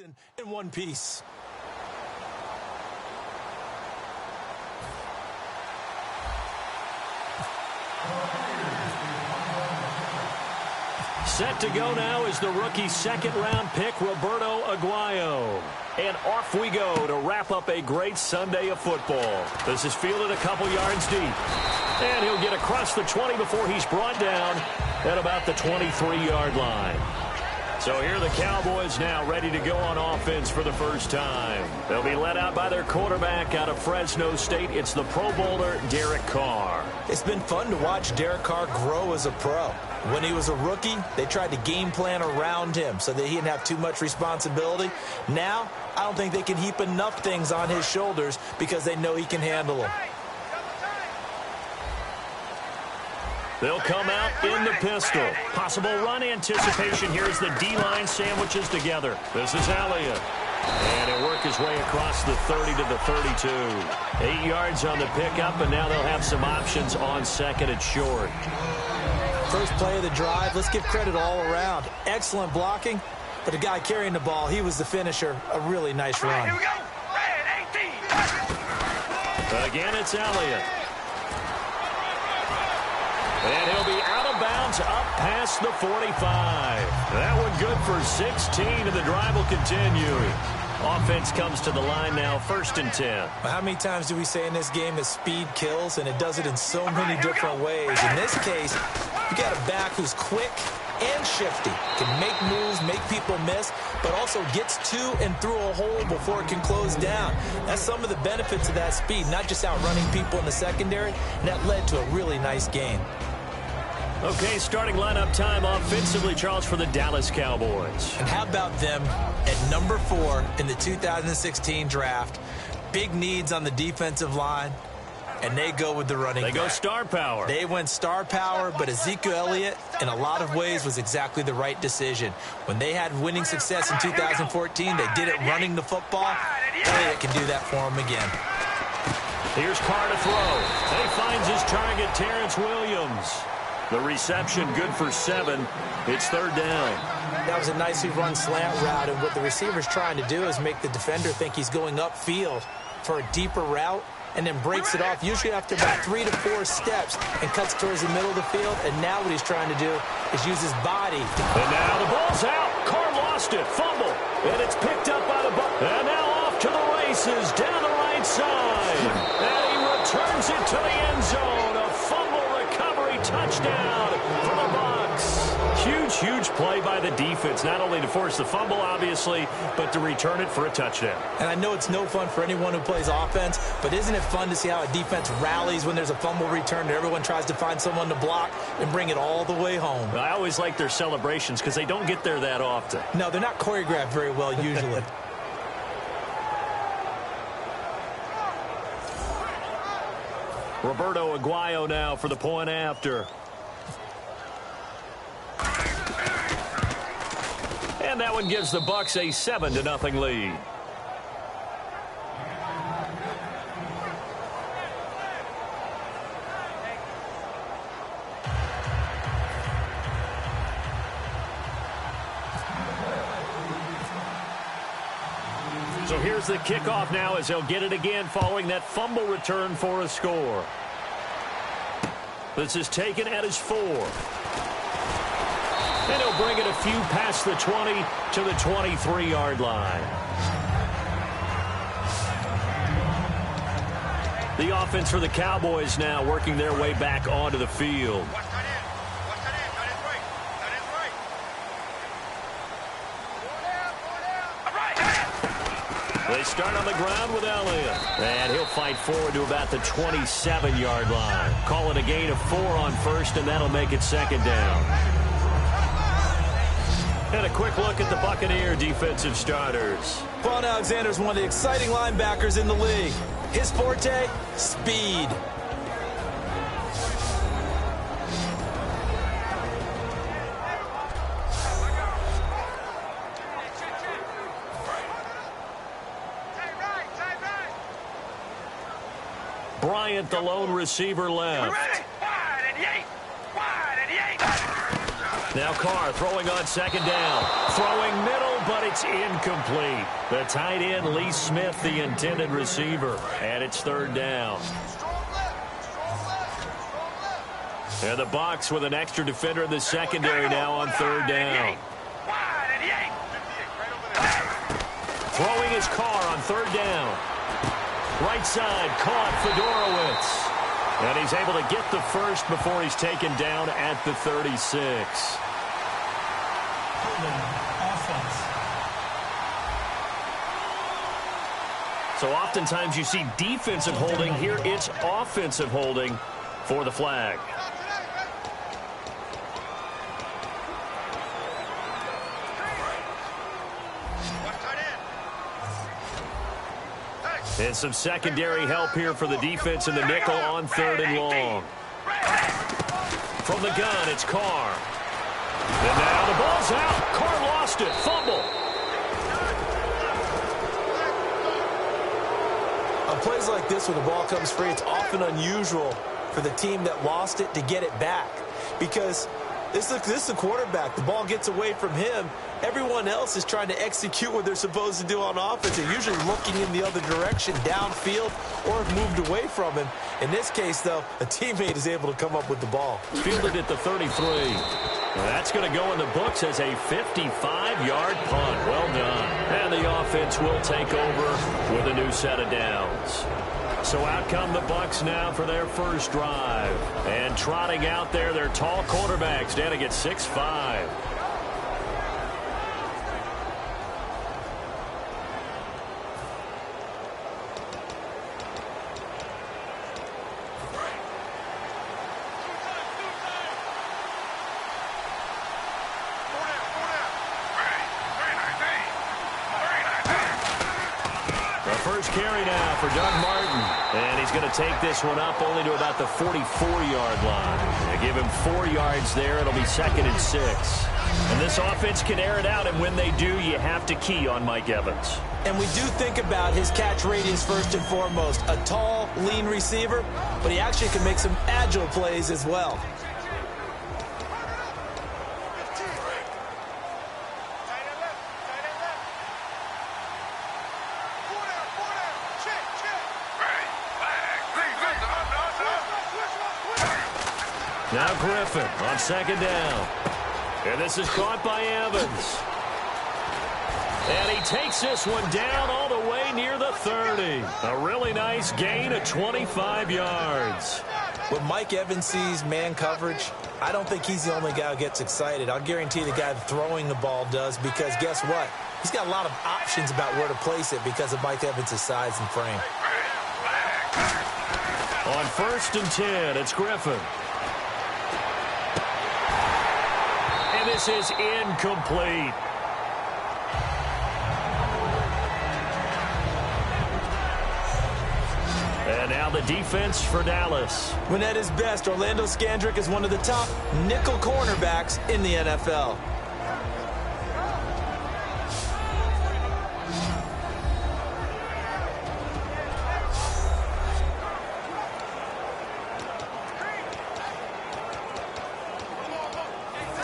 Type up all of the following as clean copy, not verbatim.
season in one piece. Set to go now is the rookie second-round pick, Roberto Aguayo. And off we go to wrap up a great Sunday of football. This is fielded a couple yards deep. And he'll get across the 20 before he's brought down at about the 23-yard line. So here are the Cowboys now ready to go on offense for the first time. They'll be led out by their quarterback out of Fresno State. It's the Pro Bowler, Derek Carr. It's been fun to watch Derek Carr grow as a pro. When he was a rookie, they tried to game plan around him so that he didn't have too much responsibility. Now, I don't think they can heap enough things on his shoulders because they know he can handle them. They'll come out in the pistol. Possible run anticipation. Here's the D-line sandwiches together. This is Elliott. And he'll work his way across the 30 to the 32. 8 yards on the pickup, and now they'll have some options on second and short. First play of the drive, let's give credit all around. Excellent blocking, but the guy carrying the ball, he was the finisher. A really nice run. Here we go. Red 18. Again, it's Elliott. And he'll be out of bounds up past the 45. That one good for 16, and the drive will continue. Offense comes to the line now, 1st and 10. How many times do we say in this game that speed kills, and it does it in so many different ways? In this case, you got a back who's quick and shifty, can make moves, make people miss, but also gets to and through a hole before it can close down. That's some of the benefits of that speed, not just outrunning people in the secondary, and that led to a really nice game. Okay, starting lineup time offensively, Charles, for the Dallas Cowboys. And how about them at number 4 in the 2016 draft? Big needs on the defensive line, and they go with the running back. They go star power. They went star power, but Ezekiel Elliott, in a lot of ways, was exactly the right decision. When they had winning success in 2014, they did it running the football. Elliott can do that for them again. Here's Carr to throw. He finds his target, Terrence Williams. The reception good for 7. It's 3rd down. That was a nicely run slant route, and what the receiver's trying to do is make the defender think he's going upfield for a deeper route, and then breaks it off, usually after about 3 to 4 steps, and cuts towards the middle of the field. And now what he's trying to do is use his body. And now the ball's out. Carr lost it. Fumble. And it's picked up by the ball. And now off to the races down the right side. And he returns it to the end zone. A fumble recovery touchdown for the Bucs. Huge play by the defense, not only to force the fumble, obviously, but to return it for a touchdown. And I know it's no fun for anyone who plays offense, but isn't it fun to see how a defense rallies when there's a fumble return and everyone tries to find someone to block and bring it all the way home? I always like their celebrations because they don't get there that often. No, they're not choreographed very well usually. Roberto Aguayo now for the point after. And that one gives the Bucs a 7-0 lead. So here's the kickoff now as they'll get it again following that fumble return for a score. This is taken at his 4. And he'll bring it a few past the 20 to the 23-yard line. The offense for the Cowboys now working their way back onto the field. They start on the ground with Elliott. And he'll fight forward to about the 27-yard line. Call it a gain of 4 on first, and that'll make it 2nd down. And a quick look at the Buccaneer defensive starters. Quan Alexander is one of the exciting linebackers in the league. His forte, speed. Bryant, the lone receiver, left. Now Carr throwing on 2nd down. Throwing middle, but it It's incomplete. The tight end, Lee Smith, the intended receiver. And it's third down. And the Bucs with an extra defender in the secondary now on third down. Throwing his car on third down. Right side, caught Fedorowicz. And he's able to get the first before he's taken down at the 36. So oftentimes you see defensive holding. Here it's offensive holding for the flag. And some secondary help here for the defense in the nickel on third and long. From the gun, it's Carr. And now the ball's out. Carr lost it. Fumble. On plays like this where the ball comes free, it's often unusual for the team that lost it to get it back. Because this is the quarterback. The ball gets away from him. Everyone else is trying to execute what they're supposed to do on offense. They're usually looking in the other direction, downfield, or have moved away from him. In this case, though, a teammate is able to come up with the ball. Fielded at the 33. That's going to go in the books as a 55-yard punt. Well done. And the offense will take over with a new set of downs. So out come the Bucs now for their first drive. And trotting out there, their tall quarterback standing at 6'5". Carry now for Doug Martin. And he's going to take this one up only to about the 44-yard line. They give him 4 yards there. It'll be 2nd and 6. And this offense can air it out, and when they do, you have to key on Mike Evans. And we do think about his catch radius first and foremost. A tall, lean receiver, but he actually can make some agile plays as well. Now Griffin on 2nd down. And this is caught by Evans. And he takes this one down all the way near the 30. A really nice gain of 25 yards. When Mike Evans sees man coverage, I don't think he's the only guy who gets excited. I'll guarantee the guy throwing the ball does, because guess what? He's got a lot of options about where to place it because of Mike Evans' size and frame. On 1st and 10, it's Griffin. And this is incomplete. And now the defense for Dallas. When at his best, Orlando Scandrick is one of the top nickel cornerbacks in the NFL.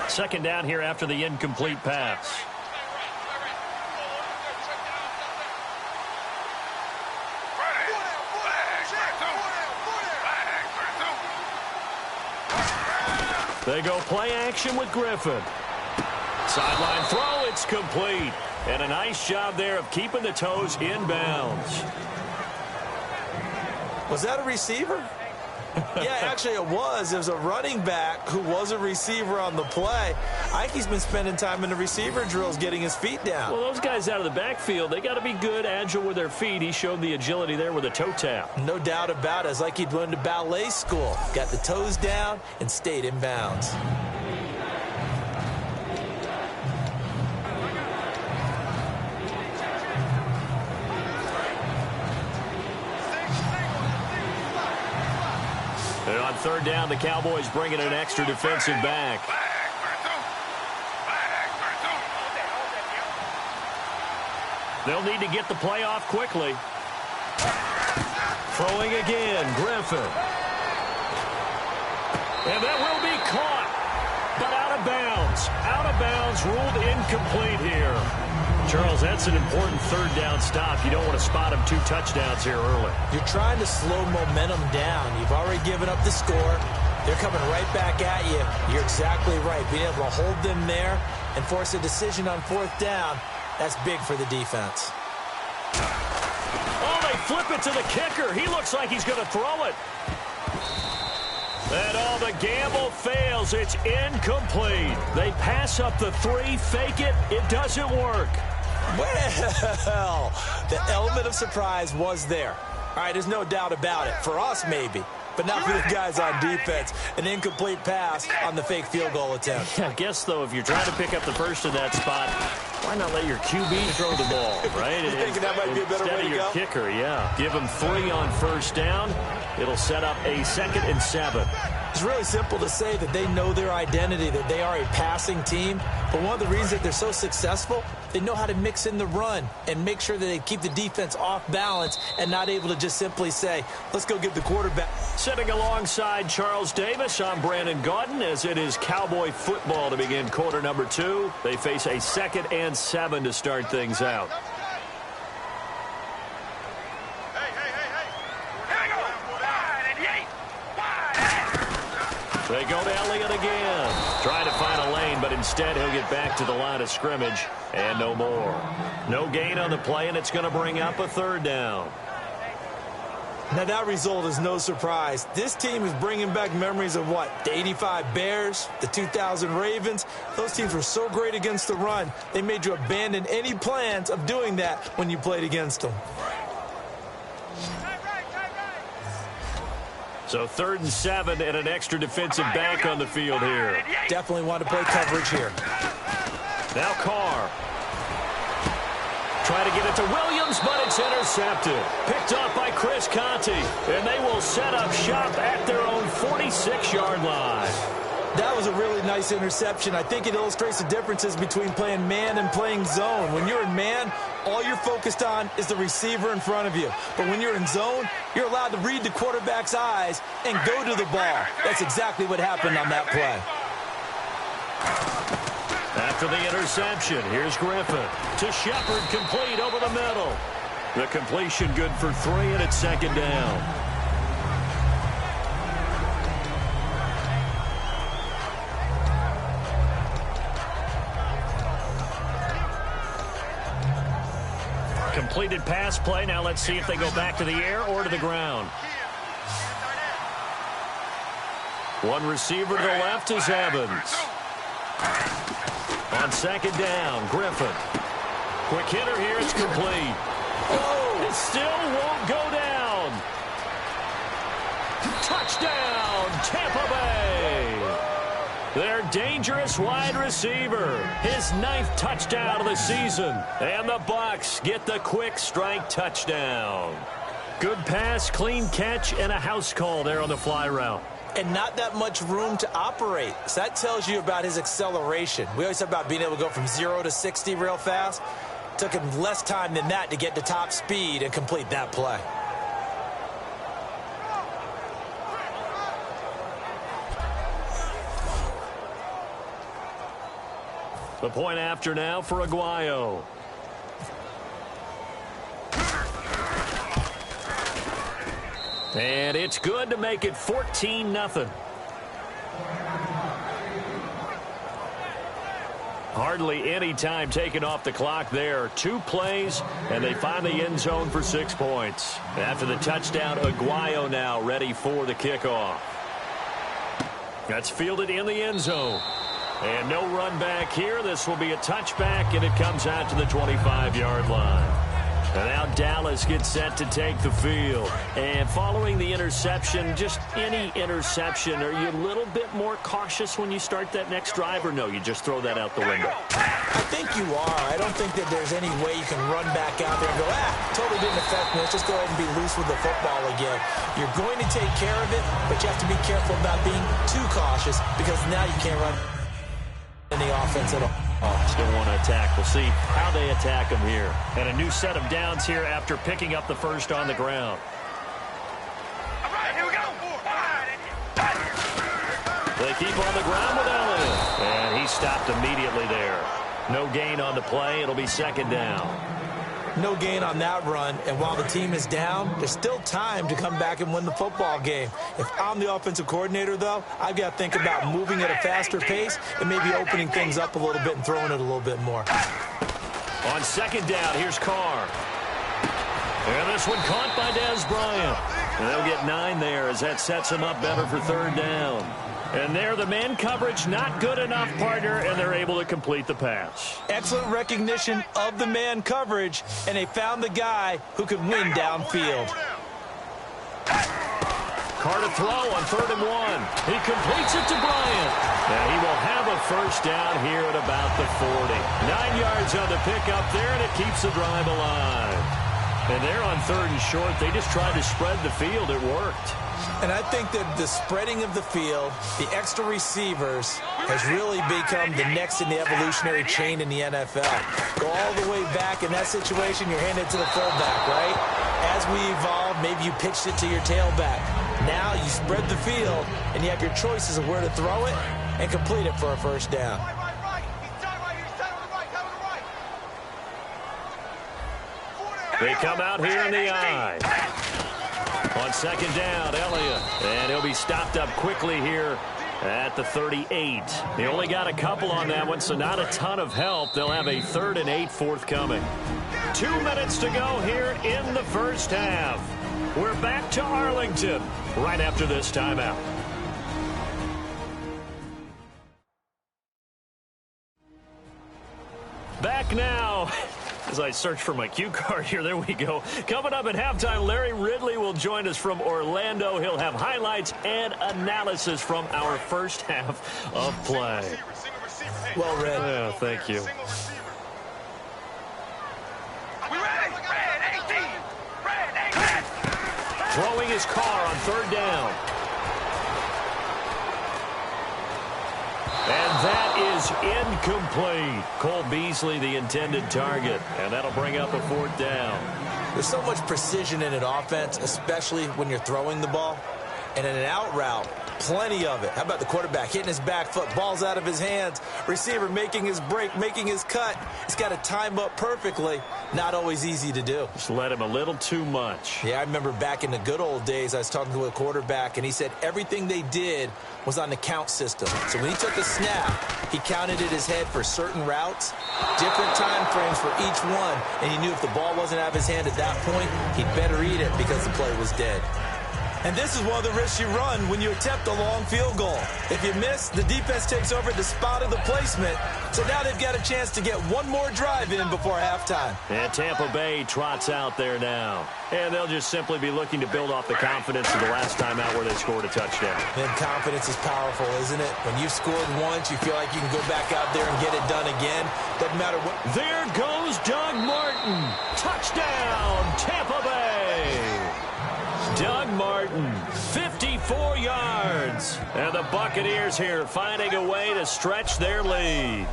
Second down here after the incomplete pass. They go play action with Griffin. Sideline throw, it's complete. And a nice job there of keeping the toes in bounds. Was that a receiver? Yeah, actually it was. It was a running back who was a receiver on the play. I think he's been spending time in the receiver drills getting his feet down. Well, those guys out of the backfield, they got to be good, agile with their feet. He showed the agility there with a toe tap. No doubt about it. It's like he'd went to ballet school. Got the toes down and stayed in bounds. And on third down, the Cowboys bringing an extra defensive back. They'll need to get the play off quickly. Throwing again, Griffin. And that will be caught, but out of bounds. Out of bounds, ruled incomplete here. Charles, that's an important third down stop. You don't want to spot him 2 touchdowns here early. You're trying to slow momentum down. You've already given up the score. They're coming right back at you. You're exactly right. Being able to hold them there and force a decision on 4th down, that's big for the defense. Oh, they flip it to the kicker. He looks like he's going to throw it. And all the gamble fails. It's incomplete. They pass up the 3, fake it. It doesn't work. Well, the element of surprise was there. All right, there's no doubt about it. For us, maybe. But not for the guys on defense. An incomplete pass on the fake field goal attempt. I guess, though, if you're trying to pick up the first in that spot, why not let your QB throw the ball, right? You thinking that might be a better way to go? Instead of your kicker, yeah. Give him 3 on 1st down. It'll set up a 2nd and 7. It's really simple to say that they know their identity, that they are a passing team. But one of the reasons that they're so successful, they know how to mix in the run and make sure that they keep the defense off balance and not able to just simply say, let's go get the quarterback. Sitting alongside Charles Davis, I'm Brandon Gaudin, as it is Cowboy football to begin quarter number 2. They face a 2nd and 7 to start things out. They go to Elliott again. Trying to find a lane, but instead he'll get back to the line of scrimmage and no more. No gain on the play, and it's going to bring up a 3rd down. Now, that result is no surprise. This team is bringing back memories of what? The 85 Bears, the 2000 Ravens. Those teams were so great against the run, they made you abandon any plans of doing that when you played against them. So 3rd and 7 and an extra defensive back on the field here. Definitely want to play coverage here. Now Carr. Try to get it to Williams, but it's intercepted. Picked off by Chris Conte. And they will set up shop at their own 46-yard line. That was a really nice interception. I think it illustrates the differences between playing man and playing zone. When you're in man, all you're focused on is the receiver in front of you. But when you're in zone, you're allowed to read the quarterback's eyes and go to the ball. That's exactly what happened on that play. After the interception, here's Griffin to Shepard, complete over the middle. The completion good for 3, and it's 2nd down. Completed pass play. Now let's see if they go back to the air or to the ground. One receiver to the left is Evans. On 2nd down, Griffin. Quick hitter here, it's complete. Oh, it still won't go down. Touchdown, Tampa Bay. Their dangerous wide receiver. His 9th touchdown of the season. And the Bucs get the quick strike touchdown. Good pass, clean catch, and a house call there on the fly route. And not that much room to operate. So that tells you about his acceleration. We always talk about being able to go from 0 to 60 real fast. Took him less time than that to get to top speed and complete that play. The point after now for Aguayo. And it's good to make it 14-0. Hardly any time taken off the clock there. 2 plays, and they find the end zone for 6 points. After the touchdown, Aguayo now ready for the kickoff. That's fielded in the end zone. And no run back here. This will be a touchback, and it comes out to the 25-yard line. And now Dallas gets set to take the field. And following the interception, just any interception, are you a little bit more cautious when you start that next drive, or no, you just throw that out the window? I think you are. I don't think that there's any way you can run back out there and go, totally didn't affect me. Let's just go ahead and be loose with the football again. You're going to take care of it, but you have to be careful about being too cautious because now you can't run in the offense at all. Still want to attack. We'll see how they attack them here. And a new set of downs here after picking up the first on the ground. All right, here we go. They keep on the ground with Elliott. And he stopped immediately there. No gain on the play. It'll be second down. No gain on that run, and while the team is down, there's still time to come back and win the football game. If I'm the offensive coordinator, though, I've got to think about moving at a faster pace and maybe opening things up a little bit and throwing it a little bit more. On second down, here's Carr. And this one caught by Dez Bryant. And they'll get 9 there as that sets him up better for third down. And there, the man coverage not good enough, partner, and they're able to complete the pass. Excellent recognition of the man coverage, and they found the guy who could win downfield. Carr to throw on 3rd and 1. He completes it to Bryant. And he will have a first down here at about the 40. 9 yards on the pickup there, and it keeps the drive alive. And they're on 3rd and short. They just tried to spread the field. It worked. And I think that the spreading of the field, the extra receivers, has really become the next in the evolutionary chain in the NFL. Go all the way back in that situation, you're handed to the fullback, right? As we evolve, maybe you pitched it to your tailback. Now you spread the field, and you have your choices of where to throw it and complete it for a first down. They come out here in the eye. On second down, Elliott. And he'll be stopped up quickly here at the 38. They only got a couple on that one, so not a ton of help. They'll have a 3rd and 8 forthcoming. 2 minutes to go here in the first half. We're back to Arlington right after this timeout. Back now. As I search for my cue card here, there we go. Coming up at halftime, Larry Ridley will join us from Orlando. He'll have highlights and analysis from our first half of play. Well read. Yeah, thank you. Throwing his Carr on 3rd down. And that is incomplete. Cole Beasley, the intended target. And that'll bring up a 4th down. There's so much precision in an offense, especially when you're throwing the ball. And in an out route, plenty of it. How about the quarterback hitting his back foot, ball's out of his hands, receiver making his break, making his cut. He's got to time up perfectly. Not always easy to do. Just let him a little too much. Yeah, I remember back in the good old days, I was talking to a quarterback, and he said everything they did was on the count system. So when he took a snap, he counted in his head for certain routes, different time frames for each one, and he knew if the ball wasn't out of his hand at that point, he'd better eat it because the play was dead. And this is one of the risks you run when you attempt a long field goal. If you miss, the defense takes over the spot of the placement. So now they've got a chance to get one more drive in before halftime. And Tampa Bay trots out there now. And they'll just simply be looking to build off the confidence of the last time out where they scored a touchdown. And confidence is powerful, isn't it? When you've scored once, you feel like you can go back out there and get it done again. Doesn't matter what. There goes Doug Martin. Touchdown, Tampa Bay. Doug Martin, 54 yards. And the Buccaneers here finding a way to stretch their lead.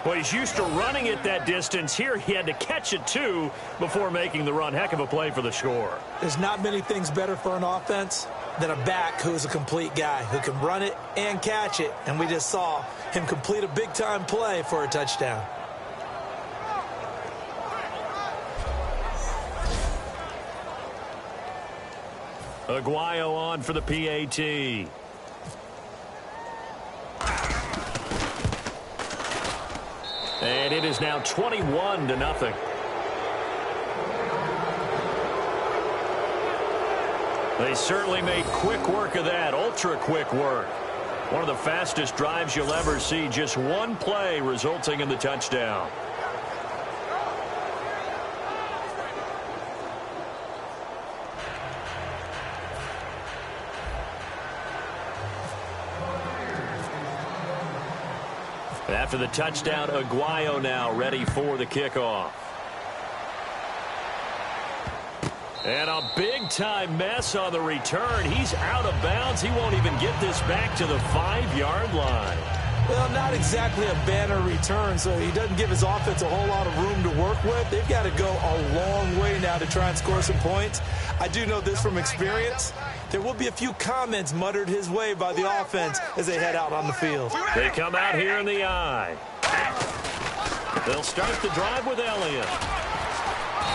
Well, he's used to running it that distance. Here he had to catch it, too, before making the run. Heck of a play for the score. There's not many things better for an offense than a back who's a complete guy who can run it and catch it. And we just saw him complete a big-time play for a touchdown. Aguayo on for the PAT. And it is now 21-0. They certainly made quick work of that, ultra-quick work. One of the fastest drives you'll ever see, just one play resulting in the touchdown. After the touchdown, Aguayo now ready for the kickoff. And a big-time mess on the return. He's out of bounds. He won't even get this back to the 5-yard line. Well, not exactly a banner return, so he doesn't give his offense a whole lot of room to work with. They've got to go a long way now to try and score some points. I do know this from experience. There will be a few comments muttered his way by the offense as they head out on the field. They come out here in the eye. They'll start the drive with Elliott.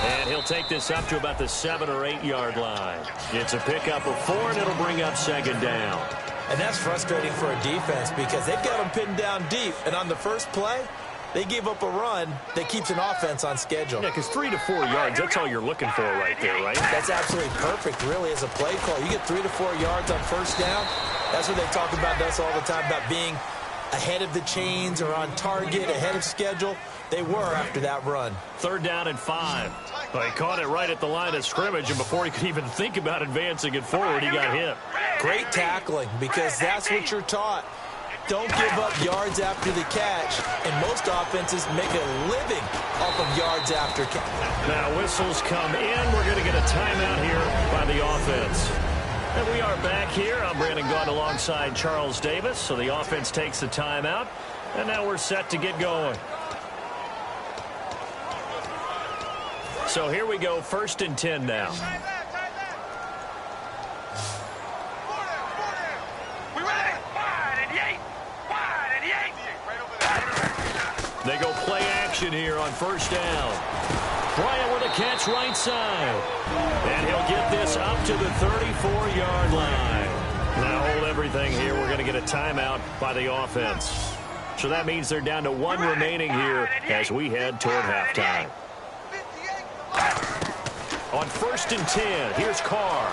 And he'll take this up to about the 7 or 8 yard line. It's a pickup of 4, and it'll bring up second down. And that's frustrating for a defense because they've got them pinned down deep. And on the first play, they gave up a run that keeps an offense on schedule. Yeah, because 3 to 4 yards, that's all you're looking for right there, right? That's absolutely perfect, really, as a play call. You get 3 to 4 yards on first down. That's what they talk about us all the time, about being ahead of the chains or on target, ahead of schedule. They were after that run. 3rd down and 5. Well, he caught it right at the line of scrimmage, and before he could even think about advancing it forward, he got hit. Great tackling, because that's what you're taught. Don't give up yards after the catch, and most offenses make a living off of yards after catch. Now whistles come in. We're going to get a timeout here by the offense. And we are back here. I'm Brandon Gaunt alongside Charles Davis. So the offense takes the timeout, and now we're set to get going. So here we go, 1st and 10 now. They go play action here on 1st down. Bryant with a catch right side. And he'll get this up to the 34-yard line. Now hold everything here. We're going to get a timeout by the offense. So that means they're down to 1 remaining here as we head toward halftime. On 1st and 10, here's Carr.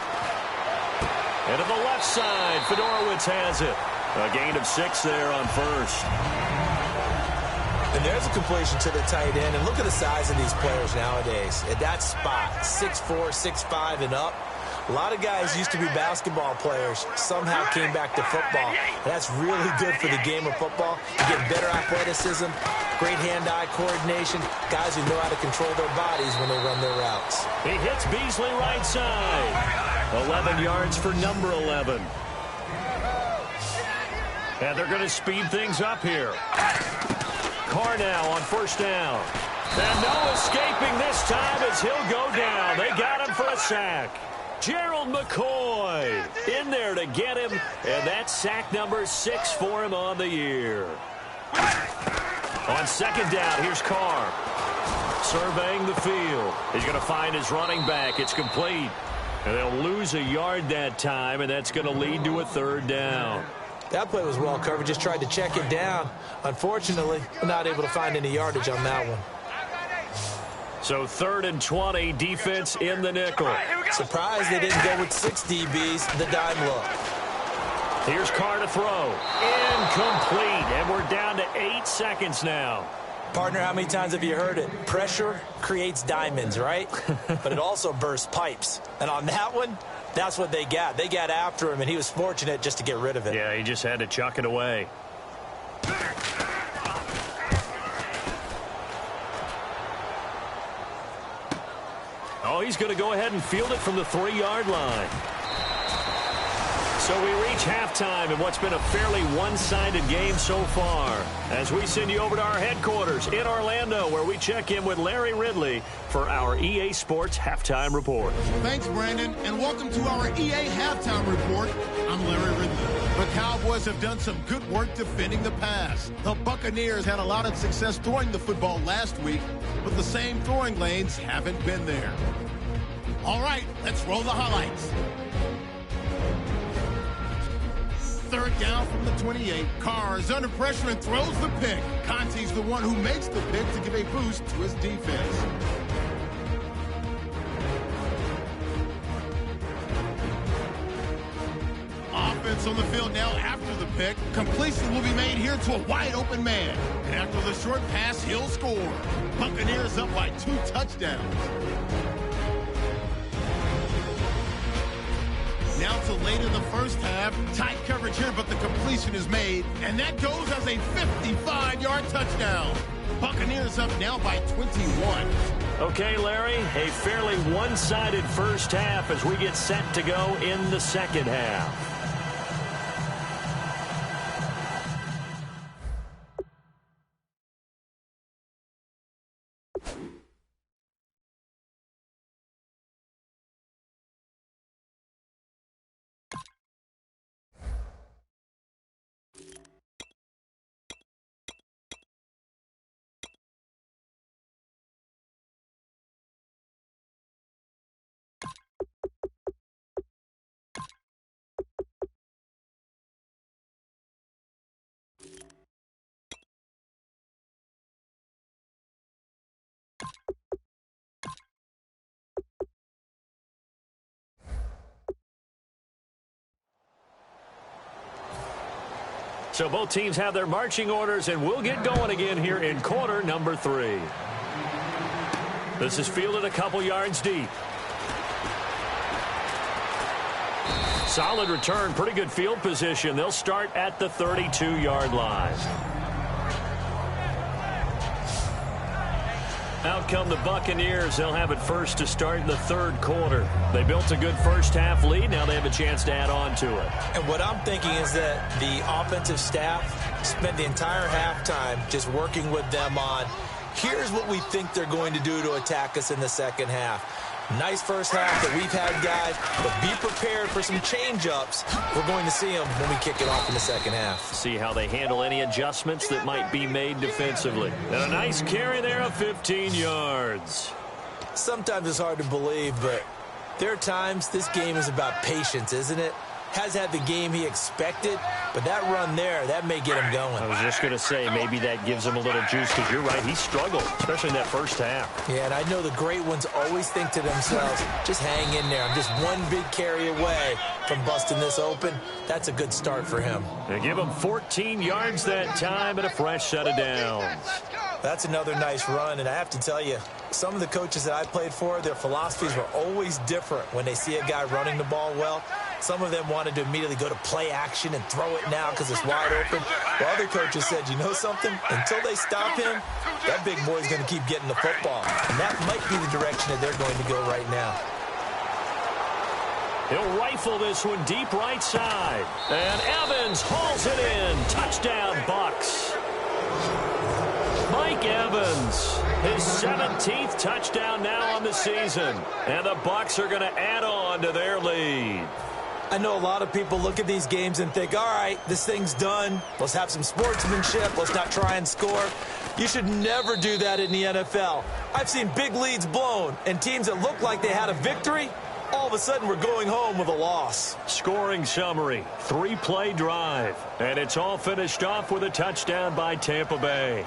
And to the left side, Fedorowicz has it. A gain of 6 there on 1st. And there's a completion to the tight end. And look at the size of these players nowadays. At that spot, 6'4", 6'5", and up. A lot of guys used to be basketball players, somehow came back to football. And that's really good for the game of football. You get better athleticism, great hand-eye coordination, guys who know how to control their bodies when they run their routes. He hits Beasley right side. 11 yards for number 11. And they're going to speed things up here. Carr now on 1st down. And no escaping this time as he'll go down. They got him for a sack. Gerald McCoy in there to get him, and that's sack number 6 for him on the year. On 2nd down, here's Carr. Surveying the field. He's going to find his running back. It's complete. And they'll lose a yard that time, and that's going to lead to a 3rd down. That play was well covered. Just tried to check it down. Unfortunately, not able to find any yardage on that one. So 3rd and 20, defense in the nickel. Surprised they didn't go with 6 DBs, the dime look. Here's Carr to throw. Incomplete, and we're down to 8 seconds now. Partner, how many times have you heard it? Pressure creates diamonds, right? But it also bursts pipes. And on that one, that's what they got. They got after him, and he was fortunate just to get rid of it. Yeah, he just had to chuck it away. Oh, he's going to go ahead and field it from the 3-yard line. So we reach halftime in what's been a fairly one-sided game so far, as we send you over to our headquarters in Orlando, where we check in with Larry Ridley for our EA Sports Halftime Report. Thanks, Brandon, and welcome to our EA Halftime Report. I'm Larry Ridley. The Cowboys have done some good work defending the pass. The Buccaneers had a lot of success throwing the football last week, but the same throwing lanes haven't been there. All right, let's roll the highlights. 3rd down from the 28. Carr is under pressure and throws the pick. Conti's the one who makes the pick to give a boost to his defense. Offense on the field now after the pick. Completion will be made here to a wide open man. And after the short pass, he'll score. Buccaneers up by 2 touchdowns. Now to late in the first half. Tight coverage here, but the completion is made. And that goes as a 55-yard touchdown. Buccaneers up now by 21. Okay, Larry, a fairly one-sided first half as we get set to go in the second half. So both teams have their marching orders, and we'll get going again here in quarter number 3. This is fielded a couple yards deep. Solid return, pretty good field position. They'll start at the 32-yard line. Out come the Buccaneers. They'll have it first to start in the third quarter. They built a good first-half lead. Now they have a chance to add on to it. And what I'm thinking is that the offensive staff spent the entire halftime just working with them on, here's what we think they're going to do to attack us in the second half. Nice first half that we've had, guys, but be prepared for some change-ups. We're going to see them when we kick it off in the second half. See how they handle any adjustments that might be made defensively. And a nice carry there of 15 yards. Sometimes it's hard to believe, but there are times this game is about patience, isn't it? Has had the game he expected, but that run there, that may get him going. I was just going to say, maybe that gives him a little juice, because you're right, he struggled, especially in that first half. Yeah, and I know the great ones always think to themselves, just hang in there. I'm just one big carry away from busting this open. That's a good start for him. They give him 14 yards that time and a fresh set of downs. That's another nice run, and I have to tell you, some of the coaches that I played for, their philosophies were always different when they see a guy running the ball well. Some of them wanted to immediately go to play action and throw it now because it's wide open. While other coaches said, you know something? Until they stop him, that big boy's going to keep getting the football. And that might be the direction that they're going to go right now. He'll rifle this one deep right side. And Evans hauls it in. Touchdown, Bucs. Mike Evans, his 17th touchdown now on the season. And the Bucs are going to add on to their lead. I know a lot of people look at these games and think, all right, this thing's done. Let's have some sportsmanship. Let's not try and score. You should never do that in the NFL. I've seen big leads blown, and teams that look like they had a victory, all of a sudden we're going home with a loss. Scoring summary, 3-play drive. And it's all finished off with a touchdown by Tampa Bay.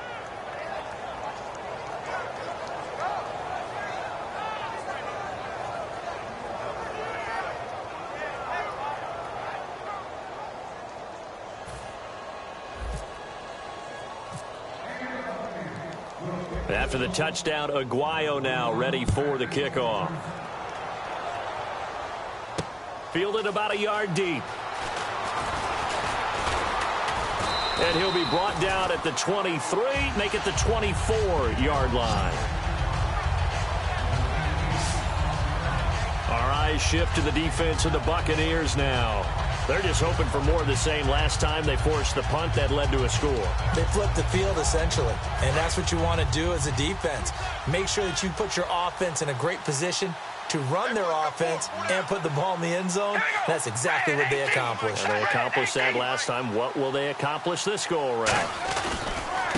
After the touchdown, Aguayo now ready for the kickoff. Fielded about a yard deep. And he'll be brought down at the 23, make it the 24-yard line. Our eyes shift to the defense of the Buccaneers now. They're just hoping for more of the same. Last time they forced the punt that led to a score. They flipped the field, essentially, and that's what you want to do as a defense. Make sure that you put your offense in a great position to run their offense and put the ball in the end zone. That's exactly what they accomplished. And they accomplished that last time. What will they accomplish this go-around?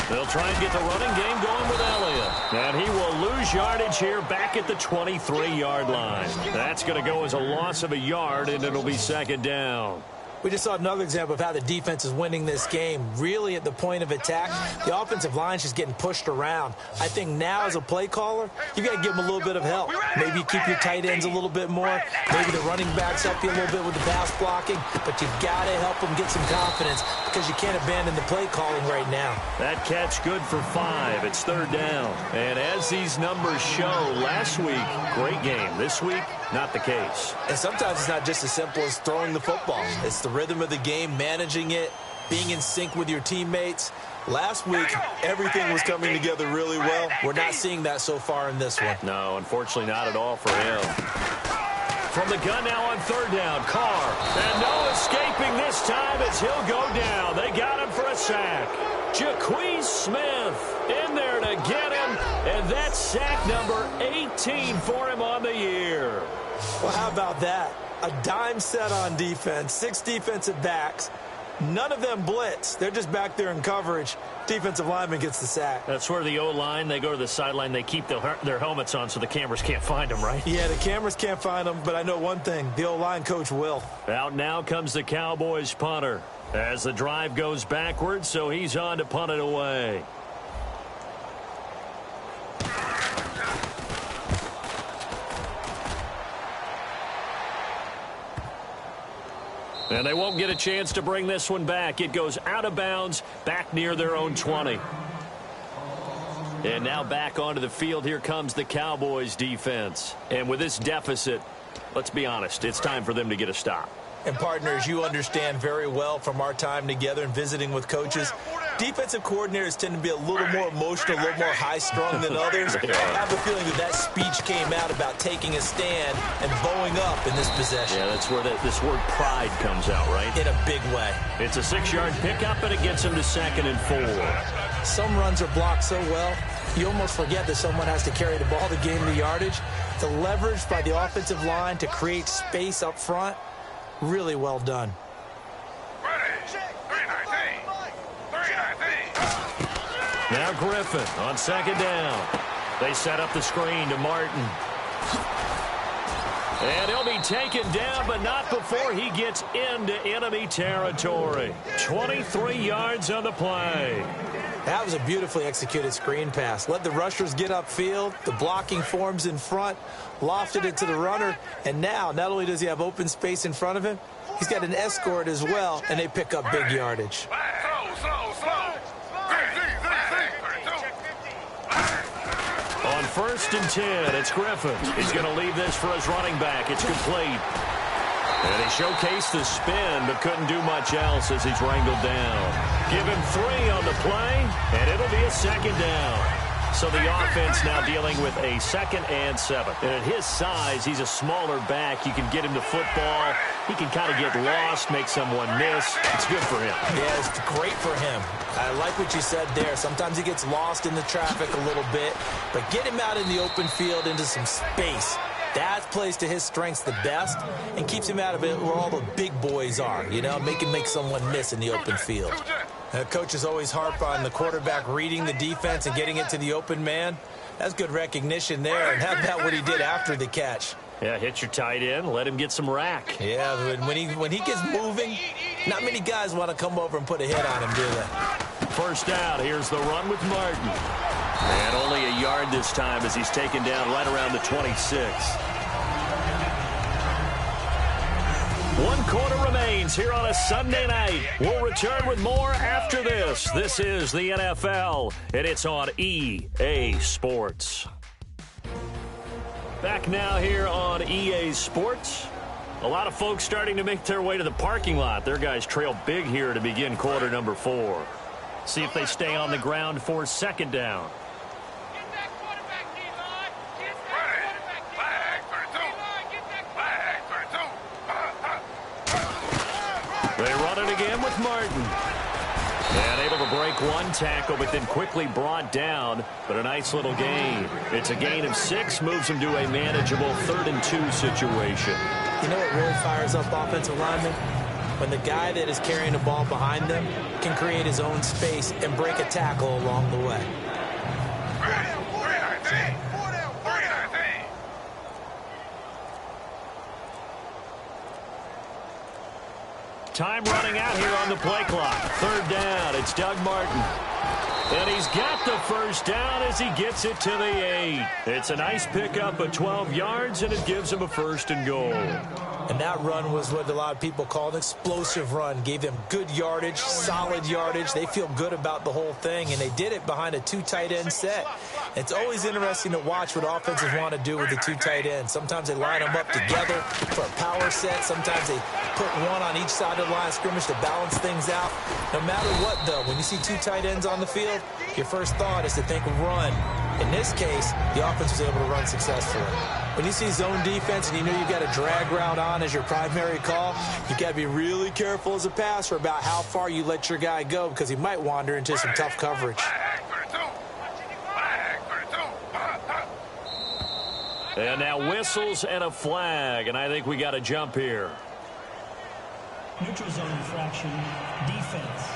They'll try and get the running game going with Elliott. And he will lose yardage here back at the 23-yard line. That's going to go as a loss of a yard, and it'll be second down. We just saw another example of how the defense is winning this game. Really at the point of attack, the offensive line's just getting pushed around. I think now as a play caller, you got to give them a little bit of help. Maybe you keep your tight ends a little bit more. Maybe the running backs help you a little bit with the pass blocking. But you've got to help them get some confidence because you can't abandon the play calling right now. That catch good for 5. It's third down. And as these numbers show, last week, great game. This week, not the case. And sometimes it's not just as simple as throwing the football. It's the rhythm of the game, managing it, being in sync with your teammates. Last week, everything was coming together really well. We're not seeing that so far in this one. No, unfortunately not at all for him. From the gun now on third down, Carr. And no escaping this time as he'll go down. They got him for a sack. Jaquez Smith in there to get him. And that's sack number 18 for him on the year. Well, how about that? A dime set on defense, 6 defensive backs. None of them blitz. They're just back there in coverage. Defensive lineman gets the sack. That's where the O-line, they go to the sideline, they keep their helmets on so the cameras can't find them, right? Yeah, the cameras can't find them, but I know one thing. The O-line coach will. Out now comes the Cowboys punter as the drive goes backwards, so he's on to punt it away. And they won't get a chance to bring this one back. It goes out of bounds, back near their own 20. And now back onto the field, here comes the Cowboys defense. And with this deficit, let's be honest, it's time for them to get a stop. And partners, you understand very well from our time together and visiting with coaches, defensive coordinators tend to be a little more emotional, a little more high-strung than others. I have a feeling that speech came out about taking a stand and bowing up in this possession. Yeah, that's where this word pride comes out, right? In a big way. It's a 6-yard pickup, and it gets them to 2nd and 4. Some runs are blocked so well, you almost forget that someone has to carry the ball to gain the yardage. The leverage by the offensive line to create space up front, really well done. Now Griffin on 2nd down. They set up the screen to Martin. And he'll be taken down, but not before he gets into enemy territory. 23 yards on the play. That was a beautifully executed screen pass. Let the rushers get upfield. The blocking forms in front. Lofted it to the runner. And now, not only does he have open space in front of him, he's got an escort as well, and they pick up big yardage. On 1st and 10, it's Griffin. He's going to leave this for his running back. It's complete. And he showcased the spin, but couldn't do much else as he's wrangled down. Give him 3 on the play, and it'll be a 2nd down. So the offense now dealing with a 2nd and 7. And at his size, he's a smaller back. You can get him to football. He can kind of get lost, make someone miss. It's good for him. Yeah, it's great for him. I like what you said there. Sometimes he gets lost in the traffic a little bit, but get him out in the open field into some space. That plays to his strengths the best and keeps him out of it where all the big boys are, you know, make someone miss in the open field. Coaches always harp on the quarterback reading the defense and getting it to the open man. That's good recognition there. And how about what he did after the catch? Yeah, hit your tight end, let him get some rack. Yeah, when he gets moving, not many guys want to come over and put a hit on him, do they? 1st down, here's the run with Martin. And only a yard this time as he's taken down right around the 26. 1 quarter remains here on a Sunday night. We'll return with more after this. This is the NFL, and it's on EA Sports. Back now here on EA Sports. A lot of folks starting to make their way to the parking lot. Their guys trail big here to begin quarter number 4. See if they stay on the ground for 2nd down. They run it again with Martin. And able to break 1 tackle, but then quickly brought down. But a nice little gain. It's a gain of 6, moves him to a manageable 3rd and 2 situation. You know what really fires up offensive linemen? When the guy that is carrying the ball behind them can create his own space and break a tackle along the way. Time running out here on the play clock. 3rd down. It's Doug Martin. And he's got the 1st down as he gets it to the 8. It's a nice pickup of 12 yards, and it gives him a 1st and goal. And that run was what a lot of people call an explosive run. Gave them good yardage, solid yardage. They feel good about the whole thing, and they did it behind a 2 tight end set. It's always interesting to watch what offenses want to do with the 2 tight ends. Sometimes they line them up together for a power set. Sometimes they put one on each side of the line of scrimmage to balance things out. No matter what, though, when you see 2 tight ends on the field, your first thought is to think run. In this case, the offense was able to run successfully. When you see zone defense and you know you've got a drag route on as your primary call, you got to be really careful as a passer about how far you let your guy go because he might wander into some tough coverage. And now whistles and a flag, and I think we got to jump here. Neutral zone infraction, defense.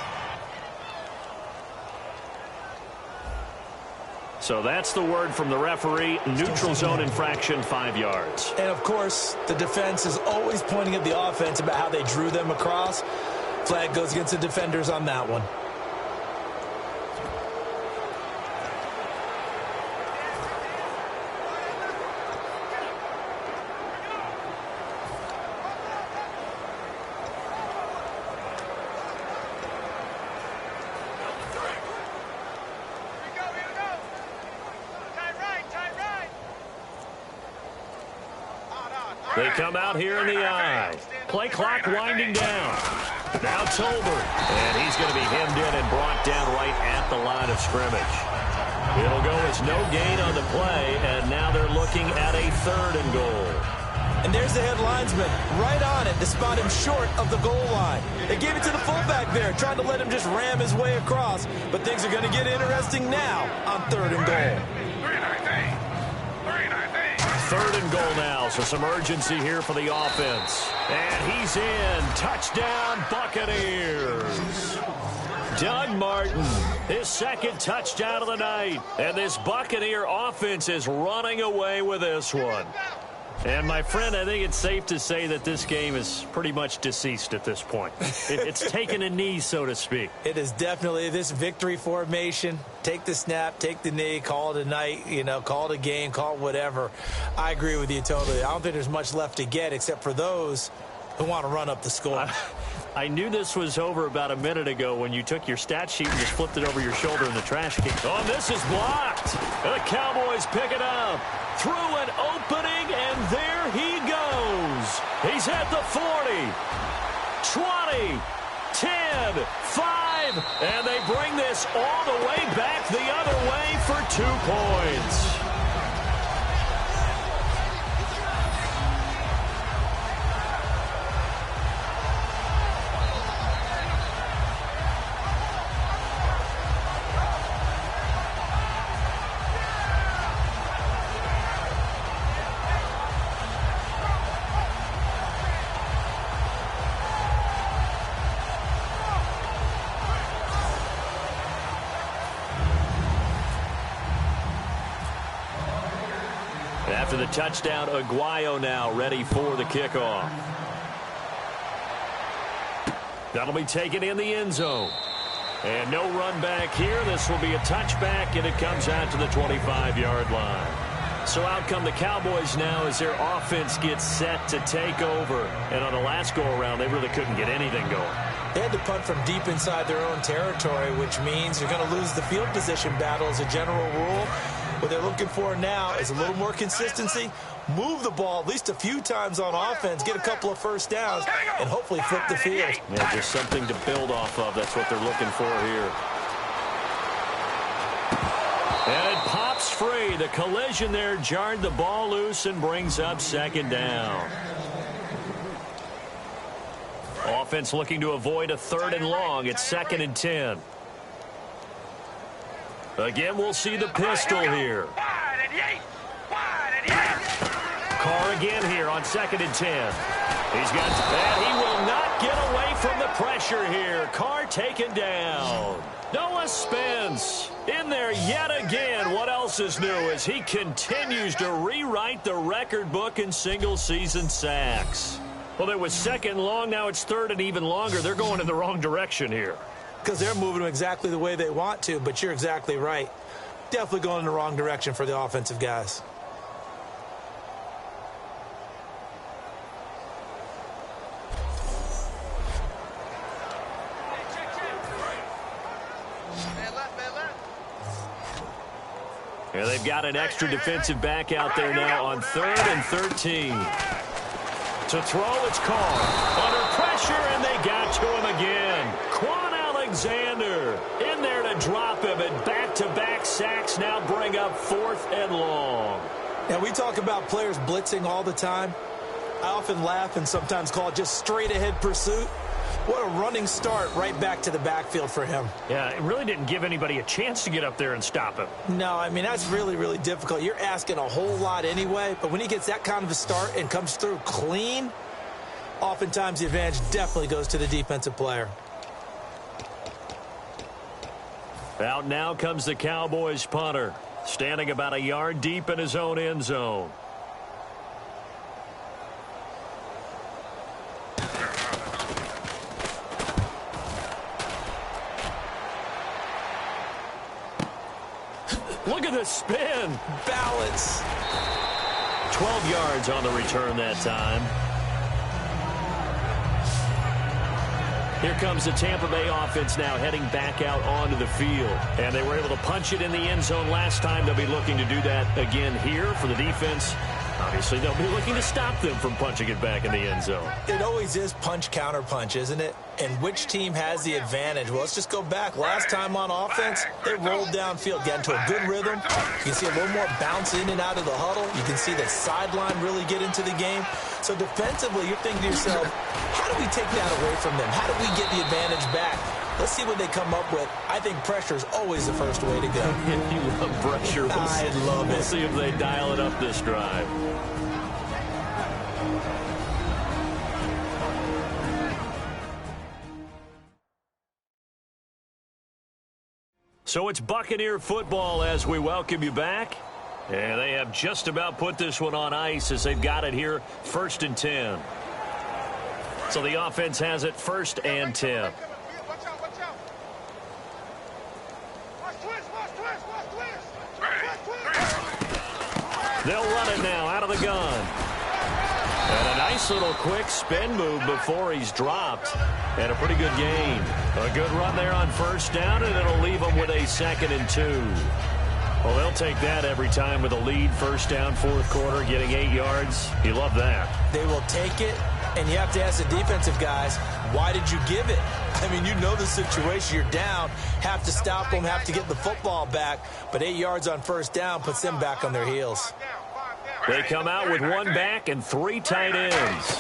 So that's the word from the referee. Neutral zone infraction, 5 yards. And, of course, the defense is always pointing at the offense about how they drew them across. Flag goes against the defenders on that one. They come out here in the I. Play clock winding down. Now Tolbert. And he's going to be hemmed in and brought down right at the line of scrimmage. It'll go as no gain on the play, and now they're looking at a 3rd and goal. And there's the head linesman right on it to spot him short of the goal line. They gave it to the fullback there, trying to let him just ram his way across. But things are going to get interesting now on 3rd and goal. 3rd and goal now, so some urgency here for the offense. And he's in. Touchdown, Buccaneers. Doug Martin, his 2nd touchdown of the night. And this Buccaneer offense is running away with this one. And, my friend, I think it's safe to say that this game is pretty much deceased at this point. It's taken a knee, so to speak. It is definitely this victory formation. Take the snap, take the knee, call it a night, call it a game, call it whatever. I agree with you totally. I don't think there's much left to get except for those who want to run up the score. I knew this was over about a minute ago when you took your stat sheet and just flipped it over your shoulder in the trash can. Oh, and this is blocked. The Cowboys pick it up. Through an opening, and there he goes. He's at the 40, 20, 10, 5, and they bring this all the way back the other way for 2 points. After the touchdown, Aguayo now ready for the kickoff. That'll be taken in the end zone. And no run back here. This will be a touchback, and it comes out to the 25-yard line. So out come the Cowboys now as their offense gets set to take over. And on the last go-around, they really couldn't get anything going. They had to punt from deep inside their own territory, which means you're going to lose the field position battle as a general rule. What they're looking for now is a little more consistency, move the ball at least a few times on offense, get a couple of first downs, and hopefully flip the field. Yeah, just something to build off of. That's what they're looking for here. And it pops free. The collision there jarred the ball loose and brings up 2nd down. Offense looking to avoid a 3rd and long. It's 2nd and 10. Again, we'll see the pistol here. Carr again here on 2nd and 10. He's got that. He will not get away from the pressure here. Carr taken down. Noah Spence in there yet again. What else is new as he continues to rewrite the record book in single-season sacks. Well, it was 2nd long. Now it's 3rd and even longer. They're going in the wrong direction here. Because they're moving them exactly the way they want to, but you're exactly right. Definitely going in the wrong direction for the offensive guys. Yeah, they've got an extra defensive back out there now on 3rd and 13. To throw, it's Carr. Under pressure, and they got to him again. Quan Alexander in there to drop him, and back-to-back sacks now bring up 4th and long. And we talk about players blitzing all the time. I often laugh and sometimes call it just straight-ahead pursuit. What a running start right back to the backfield for him. Yeah, it really didn't give anybody a chance to get up there and stop him. No, I mean, that's really, really difficult. You're asking a whole lot anyway, but when he gets that kind of a start and comes through clean, oftentimes the advantage definitely goes to the defensive player. Out now comes the Cowboys punter, standing about a yard deep in his own end zone. Look at the spin. Balance. 12 yards on the return that time. Here comes the Tampa Bay offense now heading back out onto the field. And they were able to punch it in the end zone last time. They'll be looking to do that again here for the defense. Obviously, they'll be looking to stop them from punching it back in the end zone. It always is punch, counter punch, isn't it? And which team has the advantage? Well, let's just go back. Last time on offense, they rolled downfield, got into a good rhythm. You can see a little more bounce in and out of the huddle. You can see the sideline really get into the game. So defensively, you're thinking to yourself, how do we take that away from them? How do we get the advantage back? Let's see what they come up with. I think pressure is always the first way to go. You love pressure. I love it. We'll see if they dial it up this drive. So it's Buccaneer football as we welcome you back. And they have just about put this one on ice as they've got it here, 1st and 10. So the offense has it 1st and 10. They'll run it now out of the gun. And a nice little quick spin move before he's dropped. And a pretty good gain. A good run there on 1st down, and it'll leave them with a 2nd and 2. Well, they'll take that every time with a lead. 1st down, 4th quarter, getting 8 yards. You love that. They will take it, and you have to ask the defensive guys, why did you give it? I mean, you know the situation. You're down, have to stop them, have to get the football back. But 8 yards on 1st down puts them back on their heels. They come out with 1 back and 3 tight ends.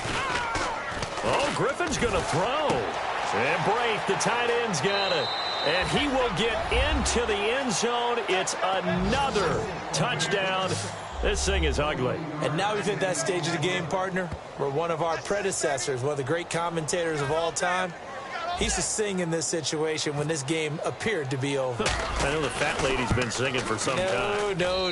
Oh, Griffin's going to throw. And Braith, the tight end's got it. And he will get into the end zone. It's another touchdown. This thing is ugly. And now we've hit that stage of the game, partner, where one of our predecessors, one of the great commentators of all time, he used to sing in this situation when this game appeared to be over. I know the fat lady's been singing for some time. No,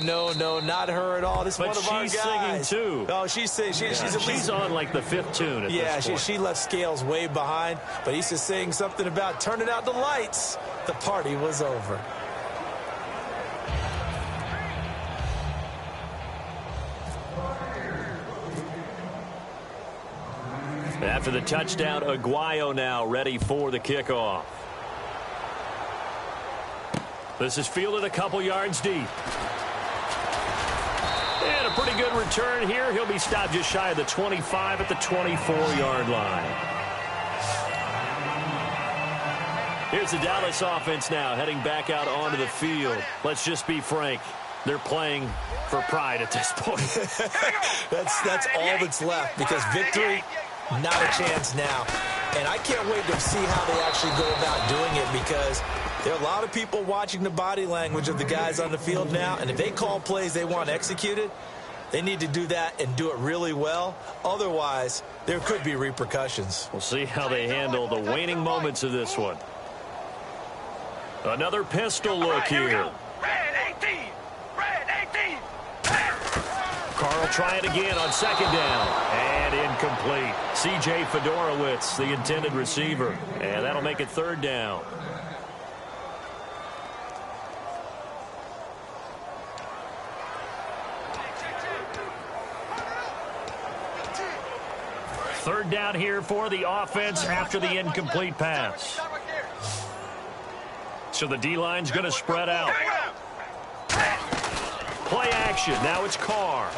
not her at all. This is one of our guys. But she's singing, too. Oh, she's singing. She's on, like, the 5th tune at this point. She left Scales way behind, but he used to sing something about turning out the lights. The party was over. After the touchdown, Aguayo now ready for the kickoff. This is fielded a couple yards deep. And a pretty good return here. He'll be stopped just shy of the 25 at the 24-yard line. Here's the Dallas offense now heading back out onto the field. Let's just be frank. They're playing for pride at this point. That's all that's left, because victory, not a chance now. And I can't wait to see how they actually go about doing it, because there are a lot of people watching the body language of the guys on the field now, and if they call plays they want executed, they need to do that and do it really well. Otherwise, there could be repercussions. We'll see how they handle the waning moments of this one. Another pistol look here. Red 18. Red 18. Carl trying again on 2nd down. And incomplete. C.J. Fedorowicz, the intended receiver. And that'll make it 3rd down. Third down here for the offense after the incomplete pass. So the D-line's going to spread out. Play action. Now it's Carr.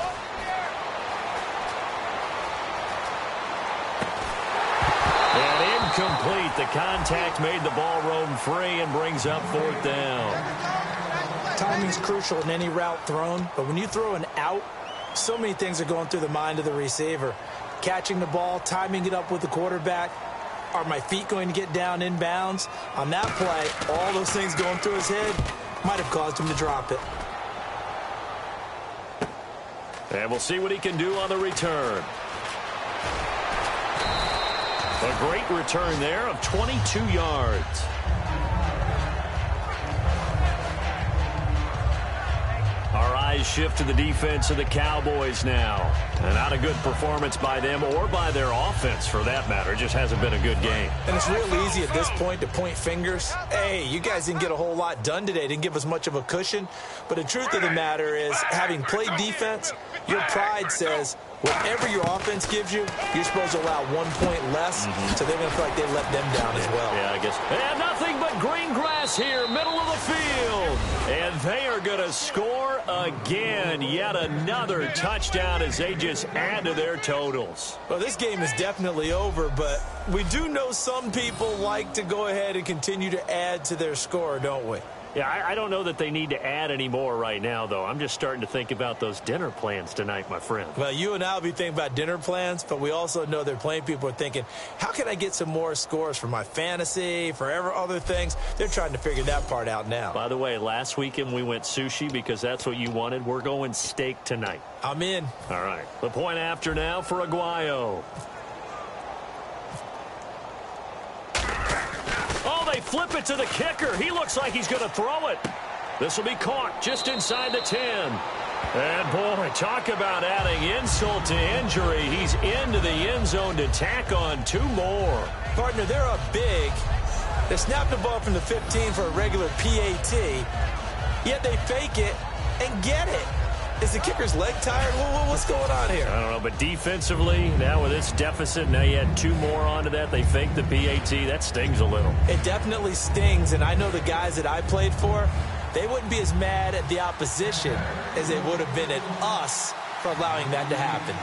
And incomplete. The contact made the ball roam free and brings up 4th down. Timing's crucial in any route thrown, but when you throw an out, so many things are going through the mind of the receiver. Catching the ball, timing it up with the quarterback. Are my feet going to get down in bounds? On that play, all those things going through his head might have caused him to drop it. And we'll see what he can do on the return. A great return there of 22 yards. Our eyes shift to the defense of the Cowboys now. And not a good performance by them or by their offense, for that matter. It just hasn't been a good game. And it's real easy at this point to point fingers. Hey, you guys didn't get a whole lot done today. Didn't give us much of a cushion. But the truth of the matter is, having played defense, your pride says whatever your offense gives you, you're supposed to allow 1 point less. So they're going to feel like they let them down as well. Yeah, I guess. And nothing but green grass here, middle of the field. And they are going to score again. Yet another touchdown as they just add to their totals. Well, this game is definitely over, but we do know some people like to go ahead and continue to add to their score, don't we? Yeah, I don't know that they need to add any more right now, though. I'm just starting to think about those dinner plans tonight, my friend. Well, you and I will be thinking about dinner plans, but we also know they're playing people are thinking, how can I get some more scores for my fantasy, for other things? They're trying to figure that part out now. By the way, last weekend we went sushi because that's what you wanted. We're going steak tonight. I'm in. All right. The point after now for Aguayo. Oh, they flip it to the kicker. He looks like he's going to throw it. This will be caught just inside the 10. And, boy, talk about adding insult to injury. He's into the end zone to tack on 2 more. Partner, they're up big. They snap the ball from the 15 for a regular PAT, yet they fake it and get it. Is the kicker's leg tired? What's going on here? I don't know, but defensively, now with this deficit, now you add 2 more onto that. They fake the PAT. That stings a little. It definitely stings, and I know the guys that I played for, they wouldn't be as mad at the opposition as they would have been at us for allowing that to happen.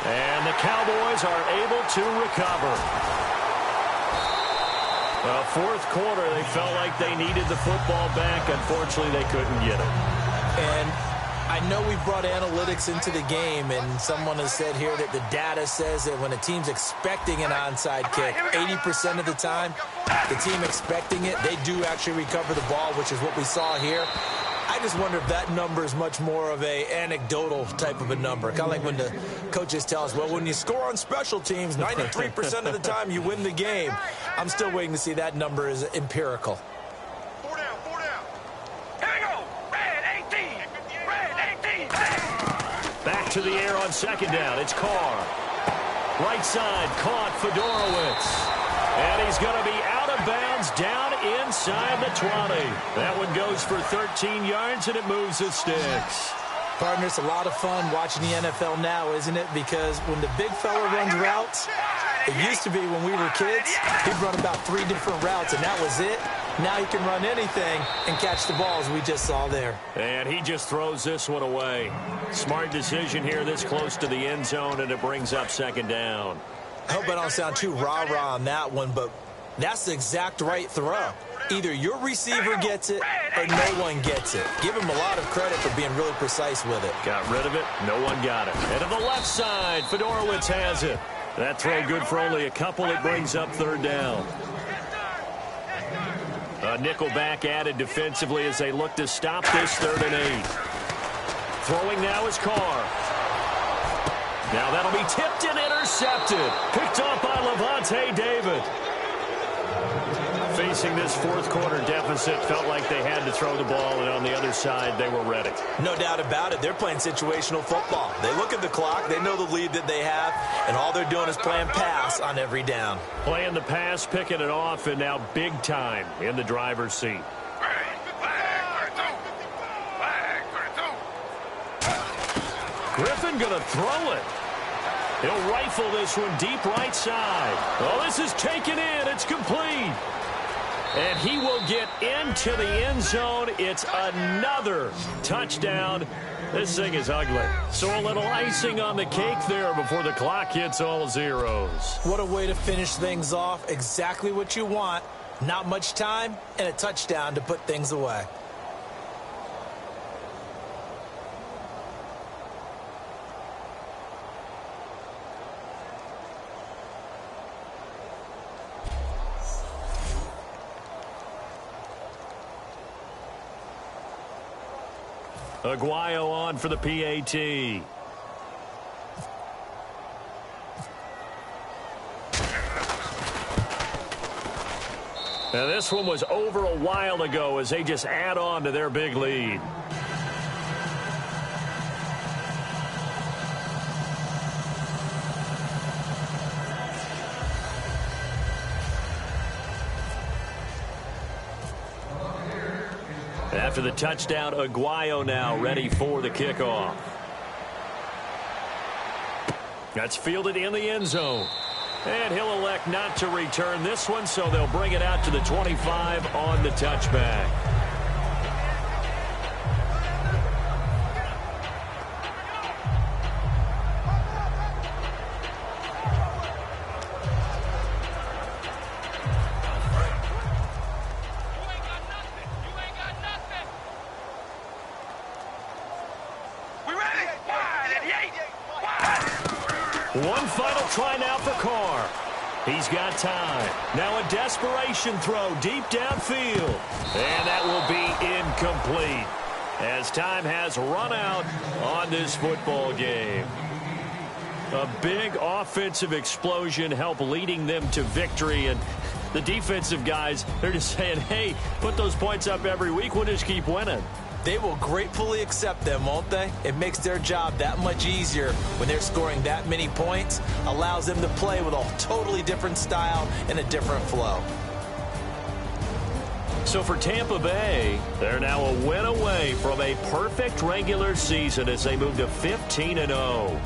And the Cowboys are able to recover. Well, fourth quarter, they felt like they needed the football back. Unfortunately, they couldn't get it. And I know we brought analytics into the game, and someone has said here that the data says that when a team's expecting an onside kick, 80% of the time, the team expecting it, they do actually recover the ball, which is what we saw here. I just wonder if that number is much more of a anecdotal type of a number. Kind of like when the coaches tell us, well, when you score on special teams, 93% of the time you win the game. I'm still waiting to see that number is empirical. 4 down, 4 down. Here we go. Red 18. Red 18. Back to the air on second down. It's Carr. Right side, caught Fedorowicz. And he's going to be out of bounds down inside the 20. That one goes for 13 yards, and it moves the sticks. Partner, it's a lot of fun watching the NFL now, isn't it? Because when the big fella runs routes, it used to be when we were kids, he'd run about 3 different routes, and that was it. Now he can run anything and catch the balls we just saw there. And he just throws this one away. Smart decision here this close to the end zone, and it brings up second down. I hope I don't sound too rah-rah on that one, but that's the exact right throw. Either your receiver gets it or no one gets it. Give him a lot of credit for being really precise with it. Got rid of it. No one got it. And to the left side, Fedorowicz has it. That throw good for only a couple. It brings up third down. A nickel back added defensively as they look to stop this 3rd and 8. Throwing now is Carr. Now that'll be tipped and intercepted. Picked off by Levante David. Facing this fourth quarter deficit, felt like they had to throw the ball, and on the other side, they were ready. No doubt about it. They're playing situational football. They look at the clock, they know the lead that they have, and all they're doing is playing pass on every down. Playing the pass, picking it off, and now big time in the driver's seat. Griffin going to throw it. He'll rifle this one deep right side. Oh, this is taken in. It's complete. And he will get into the end zone. It's another touchdown. This thing is ugly. So a little icing on the cake there before the clock hits all zeros. What a way to finish things off. Exactly what you want. Not much time and a touchdown to put things away. Aguayo on for the PAT. Now this one was over a while ago as they just add on to their big lead. After the touchdown, Aguayo now ready for the kickoff. That's fielded in the end zone. And he'll elect not to return this one, so they'll bring it out to the 25 on the touchback. One final try now for Carr. He's got time. Now a desperation throw deep downfield. And that will be incomplete as time has run out on this football game. A big offensive explosion helped leading them to victory. And the defensive guys, they're just saying, hey, put those points up every week. We'll just keep winning. They will gratefully accept them, won't they? It makes their job that much easier when they're scoring that many points. Allows them to play with a totally different style and a different flow. So for Tampa Bay, they're now a win away from a perfect regular season as they move to 15-0.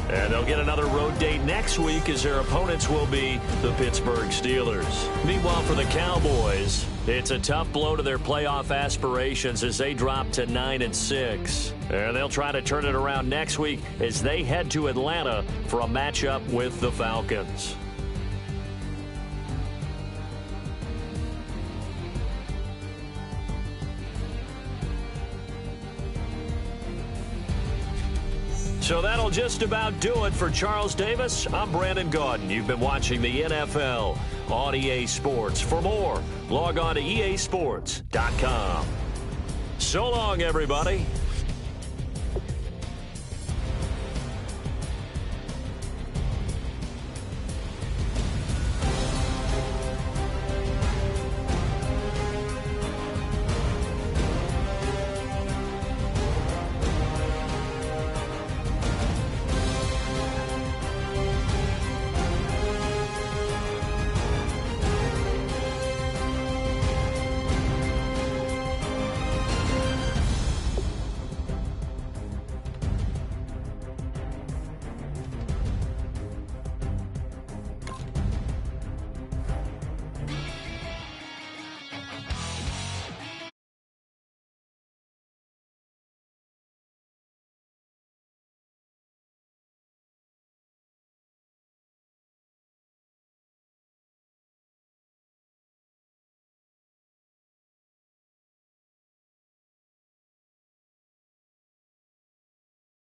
And they'll get another road date next week as their opponents will be the Pittsburgh Steelers. Meanwhile, for the Cowboys, it's a tough blow to their playoff aspirations as they drop to 9-6. And they'll try to turn it around next week as they head to Atlanta for a matchup with the Falcons. So that'll just about do it for Charles Davis. I'm Brandon Gaudin. You've been watching the NFL on EA Sports. For more, log on to easports.com. So long, everybody.